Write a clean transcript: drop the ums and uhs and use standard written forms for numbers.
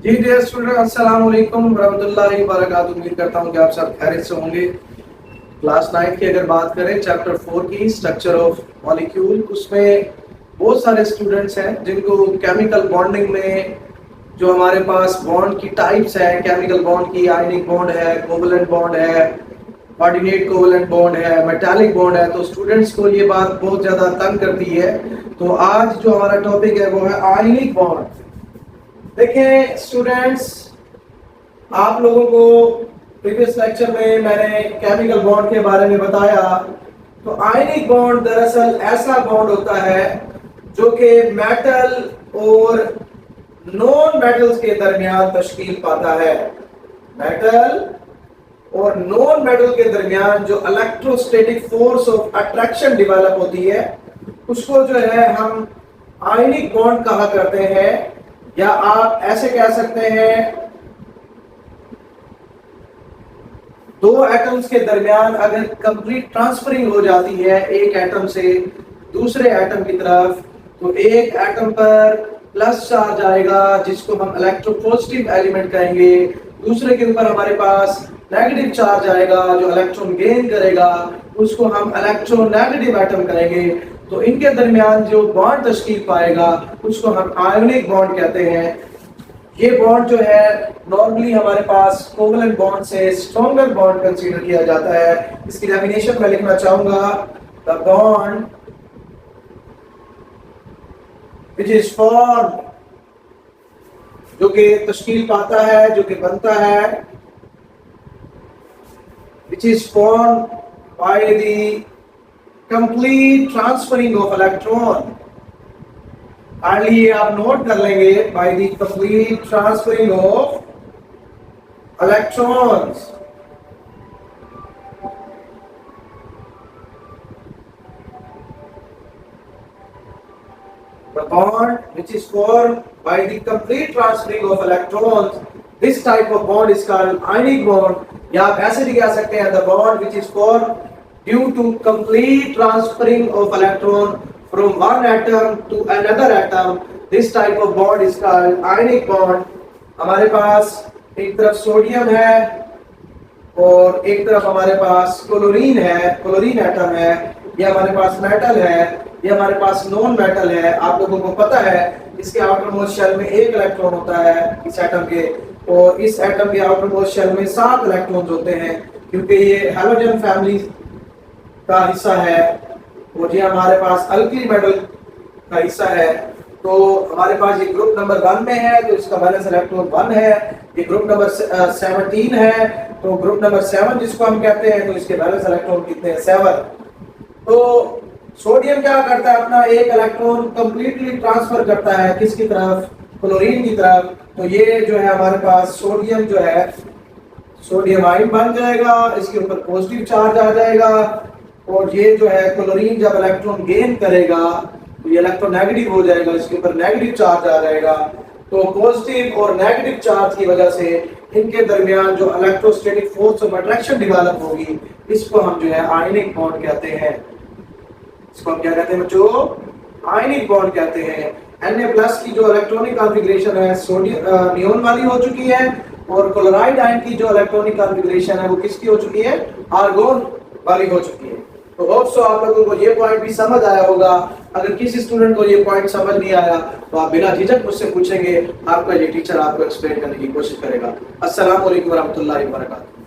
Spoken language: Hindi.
जी डियर स्टूडेंट, अस्सलाम वालेकुम वरहमतुल्लाहि वबरकातुहू। उम्मीद करता हूँ कि आप सब खैरियत से होंगे। क्लास 9 की अगर बात करें चैप्टर 4 की स्ट्रक्चर ऑफ मॉलिक्यूल, उसमें बहुत सारे स्टूडेंट्स हैं जिनको केमिकल बॉन्डिंग में जो हमारे पास बॉन्ड की टाइप्स है, केमिकल बॉन्ड की आयनिक बॉन्ड है, कोवलेंट बॉन्ड है, कोऑर्डिनेट कोवलेंट बॉन्ड है, मेटालिक बॉन्ड है, तो स्टूडेंट्स को ये बात बहुत ज्यादा तंग करती है। तो आज जो हमारा टॉपिक है वो है आयनिक बॉन्ड। देखिए स्टूडेंट्स, आप लोगों को प्रीवियस लेक्चर में मैंने केमिकल बॉन्ड के बारे में बताया। तो आयनिक बॉन्ड दरअसल ऐसा बॉन्ड होता है जो कि मेटल और नॉन मेटल्स के दरमियान तश्कील पाता है। मेटल और नॉन मेटल के दरमियान जो electrostatic force of attraction develop होती है उसको जो है हम आयनिक बॉन्ड कहा करते हैं। या आप ऐसे कह सकते हैं, दो एटम्स के दरमियान अगर कंप्लीट ट्रांसफरिंग हो जाती है एक एटम से दूसरे एटम की तरफ, तो एक एटम पर प्लस चार्ज आएगा जिसको हम इलेक्ट्रोपॉजिटिव एलिमेंट कहेंगे, दूसरे के ऊपर हमारे पास नेगेटिव चार्ज आएगा जो इलेक्ट्रॉन गेन करेगा, उसको हम इलेक्ट्रोनेगेटिव एटम कहेंगे। तो इनके दरमियान जो बॉन्ड तश्कील पाएगा उसको हम आयोनिक बॉन्ड कहते हैं। ये बॉन्ड जो है नॉर्मली हमारे पास कोवलेंट बॉन्ड से स्ट्रॉन्गर बॉन्ड कंसीडर किया जाता है। इसकी डेफिनेशन मैं लिखना चाहूंगा, the bond which is form, जो कि तश्कील पाता है, जो कि बनता है, which is formed by the complete transferring of electron। Kindly ये आप नोट कर लेंगे, by the complete transferring of electrons। The bond which is formed by the complete transferring of electrons, this type of bond is called ionic bond। या आप ऐसे भी कह सकते हैं, the bond which is formed due to complete transferring of electron from one atom to another atom, this type of bond is called ionic bond। हमारे पास एक तरफ सोडियम है और एक तरफ हमारे पास क्लोरीन है, क्लोरीन एटम है। ये हमारे पास मेटल है, ये हमारे पास नॉन मेटल है। आप लोगों को पता है इसके आउटर मोस्ट शेल में एक इलेक्ट्रॉन होता है इस एटम के, और इस एटम के आउटर मोस्ट शेल में 7 इलेक्ट्रॉन्स होते हैं क्योंकि ये हैलोजन फैमिली का हिस्सा है और ये हमारे पास अल्कली मेटल का हिस्सा है। तो हमारे पास ये ग्रुप नंबर 1 में है तो इसका वैलेंस इलेक्ट्रॉन 1 है। ये ग्रुप नंबर 17 है तो ग्रुप नंबर 7 जिसको हम कहते हैं, तो इसके वैलेंस इलेक्ट्रॉन कितने हैं? 7। तो सोडियम क्या करता है, अपना एक इलेक्ट्रॉन कंप्लीटली ट्रांसफर करता है किसकी तरफ? क्लोरीन की तरफ। तो ये जो है हमारे पास सोडियम जो है सोडियम आयन बन जाएगा, इसके ऊपर पॉजिटिव चार्ज आ जाएगा। और ये जो है क्लोरीन जब इलेक्ट्रॉन गेन करेगा तो ये इलेक्ट्रोनेगेटिव हो जाएगा, इसके ऊपर नेगेटिव चार्ज आ जाएगा। तो पॉजिटिव और नेगेटिव चार्ज की वजह से इनके दरमियान जो electrostatic force of attraction develop होगी इसको हम जो है आयनिक बॉन्ड कहते हैं। इसको हम क्या कहते हैं बच्चों? आयनिक बॉन्ड कहते हैं। Na+ की जो इलेक्ट्रॉनिक कॉन्फ़िगरेशन है सोडियम नियोन वाली हो चुकी है, और क्लोराइड आयन की जो इलेक्ट्रॉनिक कॉन्फ़िगरेशन है वो किसकी हो चुकी है? आर्गोन वाली हो चुकी है। तो होप सो आप लोगों को ये पॉइंट भी समझ आया होगा। अगर किसी स्टूडेंट को ये पॉइंट समझ नहीं आया तो आप बिना झिझक मुझसे पूछेंगे, आपका ये टीचर आपको एक्सप्लेन करने की कोशिश करेगा। अस्सलाम वालेकुम वरहमतुल्लाहि वबरकातुहू।